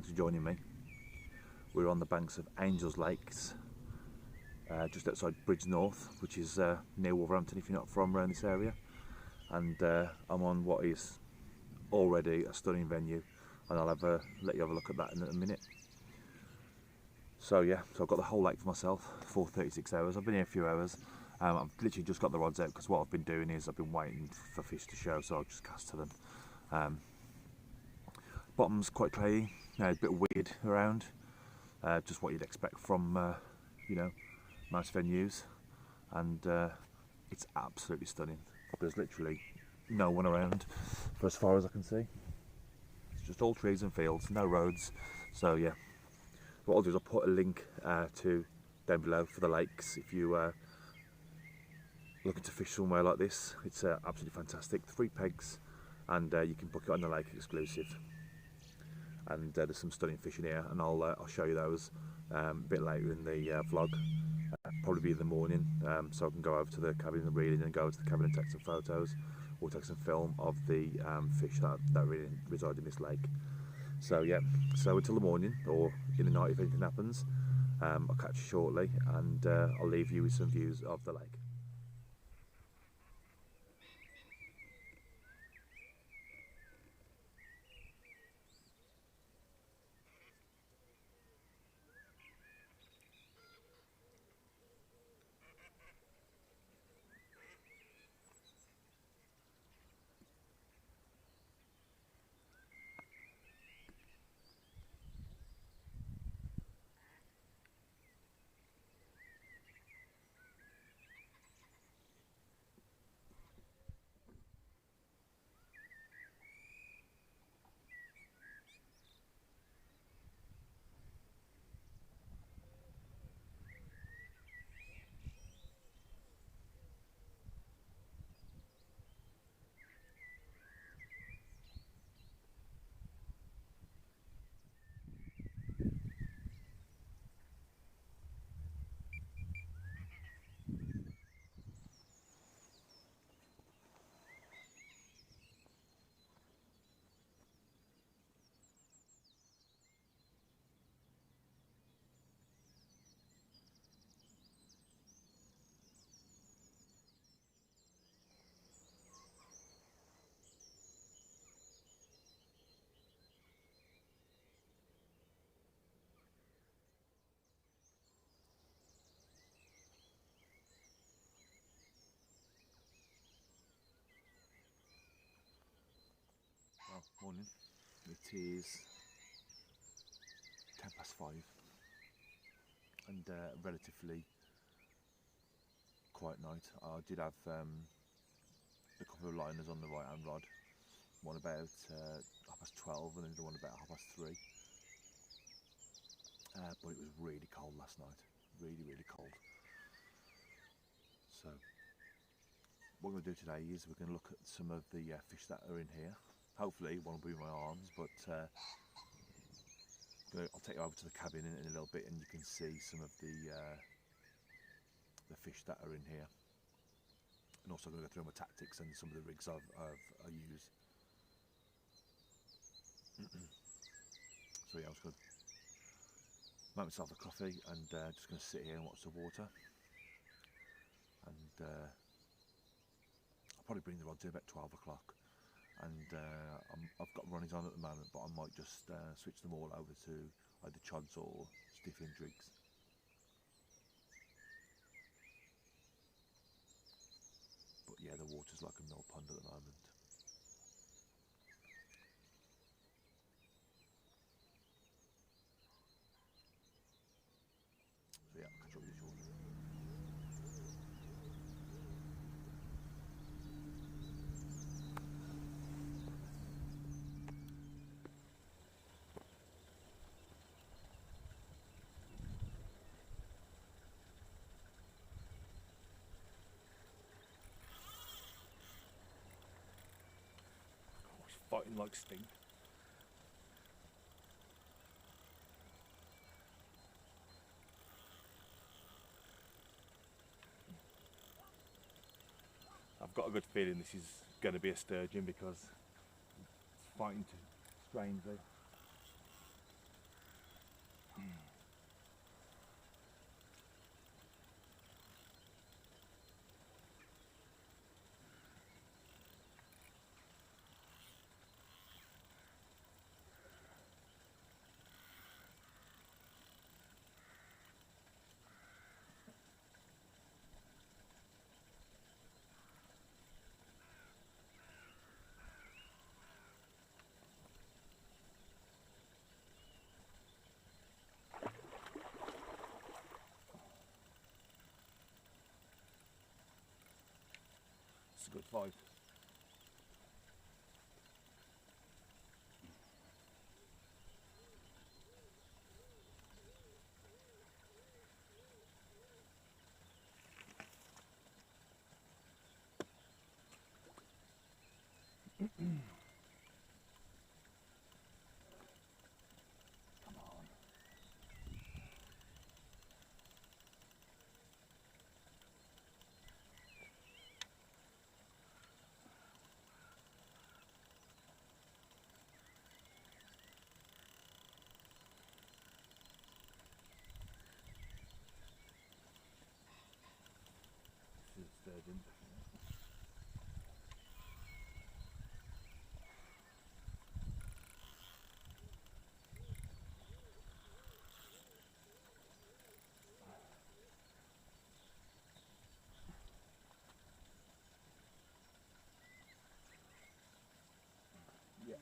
thanks for joining me. We're on the banks of angelsLake, just outside Bridge North, which is near Wolverhampton if you're not from around this area. And I'm on what is already a stunning venue, and I'll let you have a look at that in a minute. So yeah, so I've got the whole lake for myself for 36 hours. I've been here a few hours. I've literally just got the rods out because what I've been doing is I've been waiting for fish to show, so I'll just cast to them. Bottom's quite clayey, a bit weird around, just what you'd expect from you know, most venues, and it's absolutely stunning. There's literally no one around for as far as I can see. It's just all trees and fields, no roads. So yeah, what I'll do is I'll put a link to down below for the lakes if you looking to fish somewhere like this. It's absolutely fantastic. 3 pegs, and you can book it on the lake exclusive. And there's some stunning fish in here, and I'll show you those a bit later in the vlog. Probably be in the morning, so I can go over to the cabin and reel in, and go to the cabin and take some photos or take some film of the fish that really reside in this lake. So yeah, so until the morning or in the night if anything happens, I'll catch you shortly, and I'll leave you with some views of the lake. Well, morning. It is 5:10, and relatively quiet night. I did have a couple of liners on the right hand rod, one about 12:30 and another one about 3:30. But it was really cold last night, really cold. So what we're going to do today is we're going to look at some of the fish that are in here. Hopefully one will be in my arms, but I'll take you over to the cabin in a little bit, and you can see some of the fish that are in here. And also going to go through my tactics and some of the rigs I use. So yeah, I was going to make myself a coffee and just going to sit here and watch the water. And I'll probably bring the rod to about 12 o'clock. And I've got runnings on at the moment, but I might just switch them all over to either chods or stiff-in jigs. But yeah, the water's like a mill pond at the moment. So yeah, I'll catch up with you shortly. Oh, it's fighting like stink. I've got a good feeling this is going to be a sturgeon because it's fighting strangely. That's a good fight. This is sturgeon. Yeah.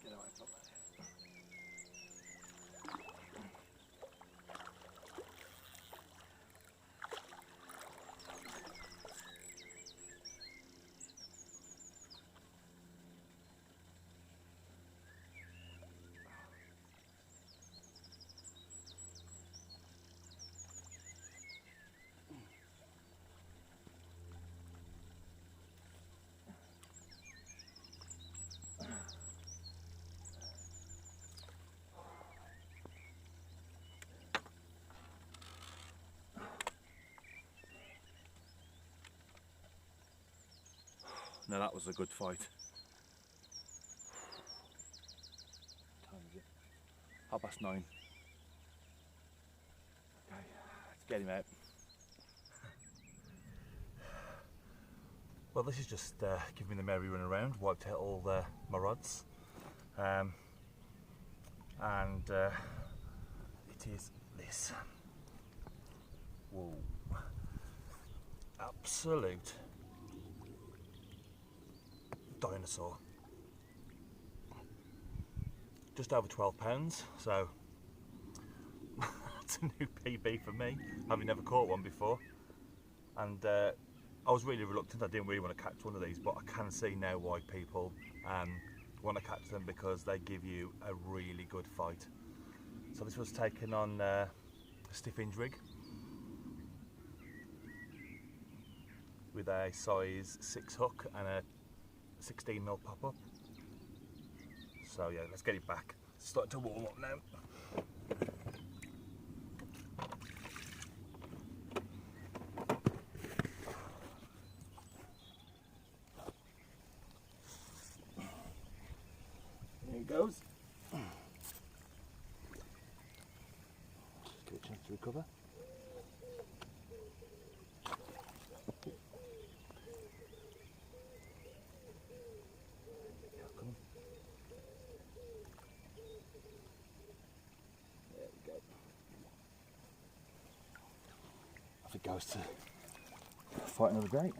Get away from there. Now that was a good fight. What time is it? 9:30. Okay, let's get him out. Well, this is just giving me the merry run around, wiped out all my rods. And it is this. Whoa. Absolute dinosaur. Just over 12 pounds, so that's a new PB for me, having never caught one before. And I was really reluctant, I didn't really want to catch one of these, but I can see now why people want to catch them, because they give you a really good fight. So this was taken on a stiff hinge rig with a size 6 hook and a 16mm pop-up. So yeah, let's get it back. It's starting to warm up now. There he goes. Just get a chance to recover. It goes to fight another day.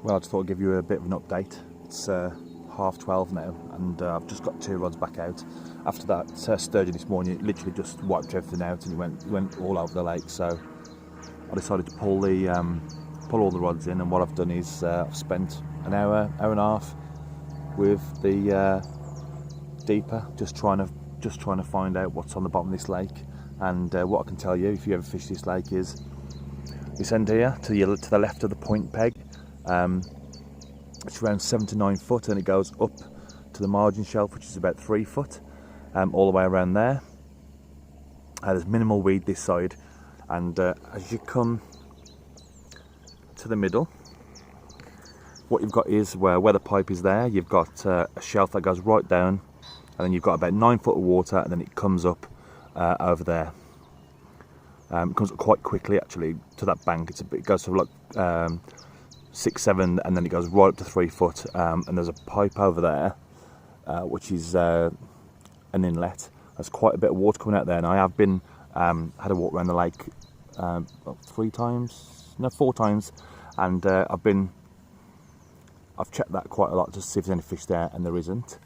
Well, I just thought I'd give you a bit of an update. It's 12:30 now, and I've just got 2 rods back out. After that sturgeon this morning, it literally just wiped everything out, and it went all over the lake. So I decided to pull all the rods in, and what I've done is I've spent an hour and a half with the deeper, just trying to find out what's on the bottom of this lake. And what I can tell you, if you ever fish this lake, is this end here to the left of the point peg. It's around 7 to 9 foot, and it goes up to the margin shelf, which is about 3 foot, all the way around there. There's minimal weed this side, and as you come to the middle, what you've got is where the pipe is there, you've got a shelf that goes right down, and then you've got about 9 foot of water, and then it comes up over there. It comes up quite quickly actually to that bank. It goes to like 6, 7, and then it goes right up to 3 foot, and there's a pipe over there which is an inlet. There's quite a bit of water coming out there, and I have been had a walk around the lake 4 times, and I've checked that quite a lot to see if there's any fish there, and there isn't.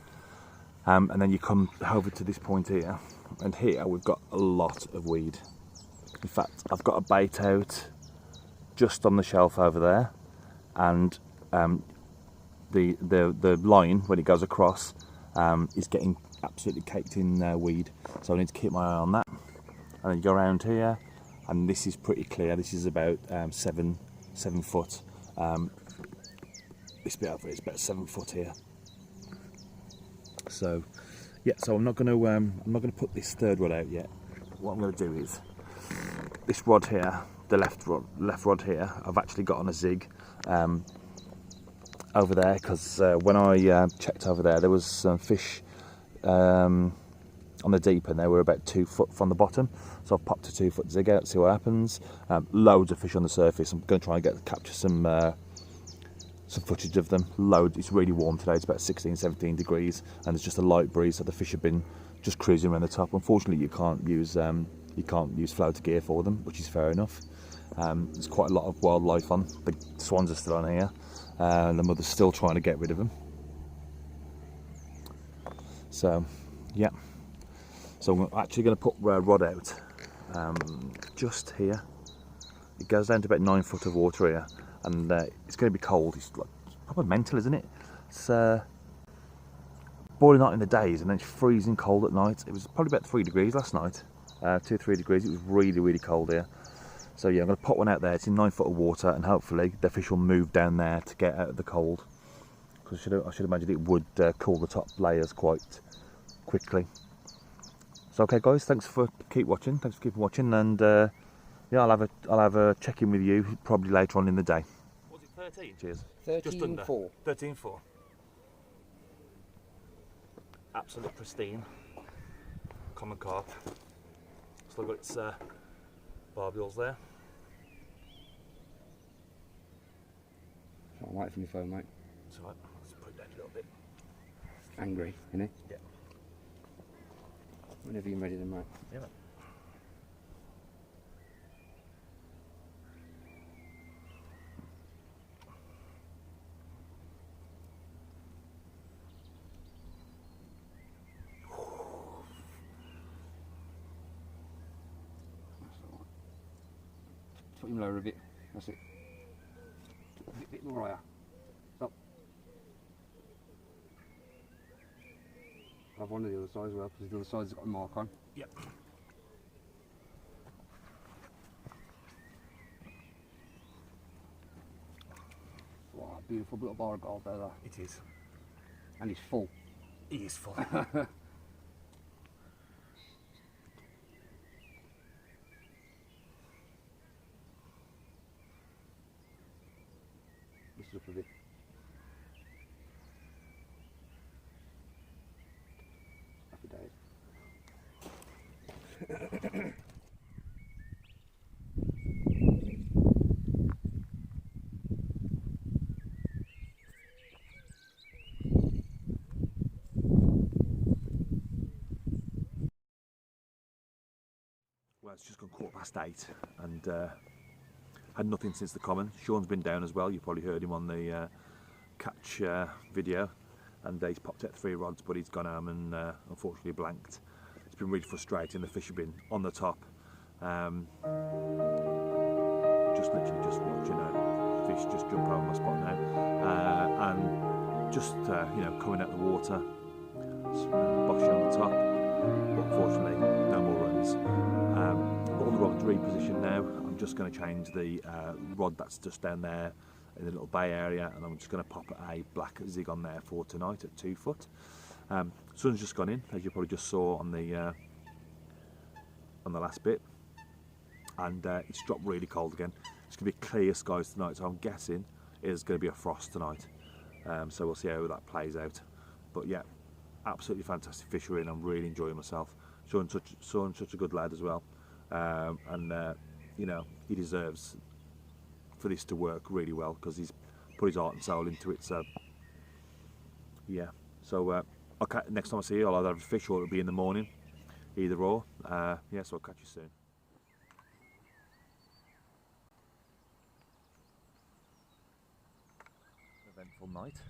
And then you come over to this point here, and here we've got a lot of weed. In fact, I've got a bait out just on the shelf over there, and the line, when it goes across, is getting absolutely caked in weed, so I need to keep my eye on that. And then you go around here, and this is pretty clear. This is about 7 foot. This bit over here is about 7 foot here. So yeah, so I'm not going to put this third rod out yet. What I'm going to do is this rod here, the left rod here, I've actually got on a zig over there, because when I checked over there, there was some fish on the deep, and they were about 2 foot from the bottom. So I've popped a 2 foot zig out, see what happens. Loads of fish on the surface. I'm going to try and capture some footage of them. Loads. It's really warm today. It's about 16, 17 degrees, and there's just a light breeze, so the fish have been just cruising around the top. Unfortunately, you can't use floater gear for them, which is fair enough. There's quite a lot of wildlife on. The swans are still on here, and the mother's still trying to get rid of them. So yeah, so I'm actually going to put a rod out just here. It goes down to about 9 foot of water here, and it's going to be cold. It's like probably mental, isn't it? It's boiling hot in the days, and then it's freezing cold at night. It was probably about 3 degrees last night, 2 or 3 degrees. It was really, really cold here. So yeah, I'm going to put one out there. It's in 9 foot of water, and hopefully the fish will move down there to get out of the cold. Because I should imagine it would cool the top layers quite quickly. So okay, guys, thanks for keeping watching, and yeah, I'll have a check in with you probably later on in the day. Was it 13? Cheers. 13.4. 13.4. Absolute pristine common carp. Still got its barbules there. Can't wait for my phone, mate. It's alright, let's put it down a little bit. Angry, isn't it? Yeah. Whenever you're ready then, mate. Yeah, mate. Put him lower a bit. That's it. A bit more higher. Stop. I'll have one of the other side as well, because the other side's got a mark on. Yep. Wow, beautiful little bar of gold there. It is. And it's full. It is full. This is up a bit. Happy days. Well, it's just gone 8:15, and had nothing since the common. Sean's been down as well. You probably heard him on the catch video, and he's popped out 3 rods, but he's gone home and unfortunately blanked. It's been really frustrating. The fish have been on the top. Just literally just watching fish just jump over my spot now, and just you know, coming out the water, boshing on the top. But unfortunately, no more runs. positions. Got all the rods repositioned now. I'm just going to change the rod that's just down there in the little bay area, and I'm just going to pop a black zig on there for tonight at 2 foot. Sun's just gone in, as you probably just saw on the last bit, and it's dropped really cold again. It's going to be clear skies tonight, so I'm guessing it's going to be a frost tonight. So we'll see how that plays out. But yeah, absolutely fantastic fishery, and I'm really enjoying myself. Sean's such a good lad as well, and you know, he deserves for this to work really well because he's put his heart and soul into it. So yeah, so okay, next time I see you, I'll either have a fish or it'll be in the morning, either or. Yeah, so I'll catch you soon. Eventful night.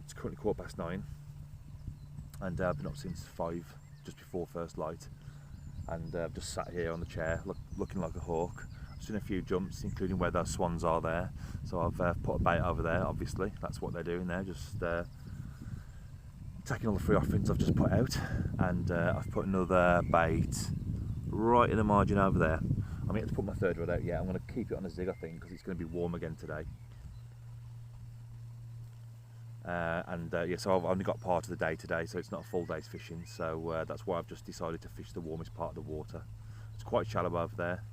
It's currently 9:15, and I've been up since 5, just before first light, and I've just sat here on the chair looking like a hawk. I've seen a few jumps, including where those swans are there, so I've put a bait over there. Obviously that's what they're doing there, just taking all the free offerings I've just put out, and I've put another bait right in the margin over there. I'm yet to put my third rod out yet. I'm going to keep it on a zig, I think, because it's going to be warm again today. Yeah, so I've only got part of the day today, so it's not a full day's fishing, so that's why I've just decided to fish the warmest part of the water. It's quite shallow over there.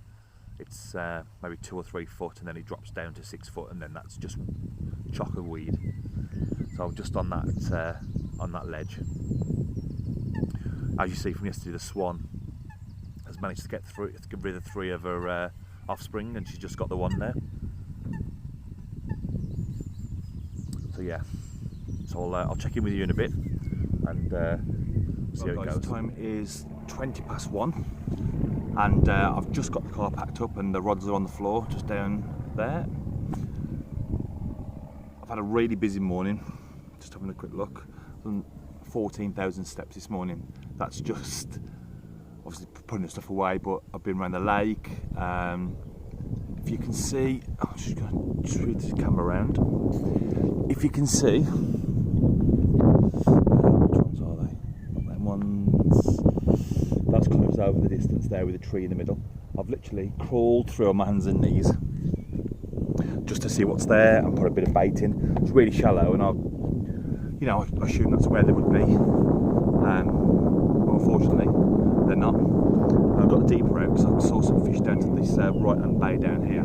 It's maybe 2 or 3 foot, and then it drops down to 6 foot, and then that's just chock of weed. So I'm just on that ledge. As you see from yesterday, the swan has managed to get rid of 3 of her offspring, and she's just got the one there. So yeah, so I'll check in with you in a bit and see how it goes. The time is 1:20, and I've just got the car packed up and the rods are on the floor just down there. I've had a really busy morning, just having a quick look. Done 14,000 steps this morning. That's just obviously putting the stuff away, but I've been around the lake. If you can see, I'm just going to switch this camera around. If you can see, which ones are they? Not them ones. That's kind of over the distance there with a tree in the middle. I've literally crawled through on my hands and knees just to see what's there and put a bit of bait in. It's really shallow, and I assume that's where they would be. But unfortunately, they're not. I've got the deeper out because I saw some fish down to this right-hand bay down here,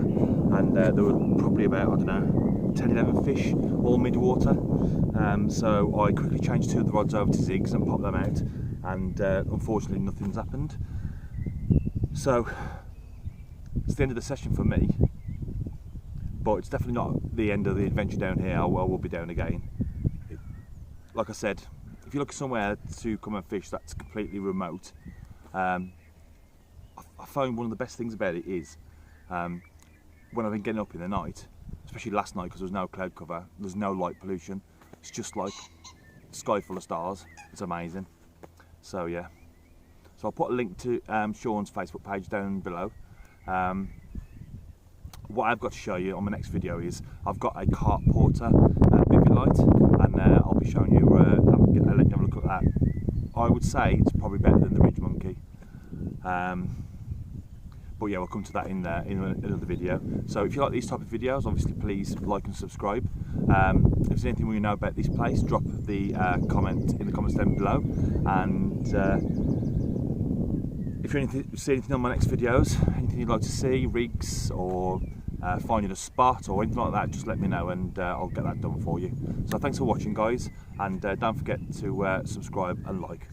and there were probably about, I don't know, 10-11 fish, all mid-water. So I quickly changed 2 of the rods over to zigs and popped them out, and unfortunately nothing's happened. So it's the end of the session for me, but it's definitely not the end of the adventure down here. I will be down again. Like I said, if you're looking somewhere to come and fish that's completely remote, I found one of the best things about it is when I've been getting up in the night, especially last night, because there was no cloud cover, there's no light pollution, it's just like sky full of stars. It's amazing. So yeah, so I'll put a link to Sean's Facebook page down below. What I've got to show you on my next video is I've got a Carp Porter bivy light, and I'll be showing you, I'll let you have a look at that. I would say it's probably better than the Ridge Monkey. But yeah, we'll come to that in another video. So if you like these type of videos, obviously please like and subscribe. If there's anything you know about this place, drop the comment in the comments down below. And if you see anything on my next videos, anything you'd like to see, rigs or finding a spot or anything like that, just let me know, and I'll get that done for you. So thanks for watching, guys, and don't forget to subscribe and like.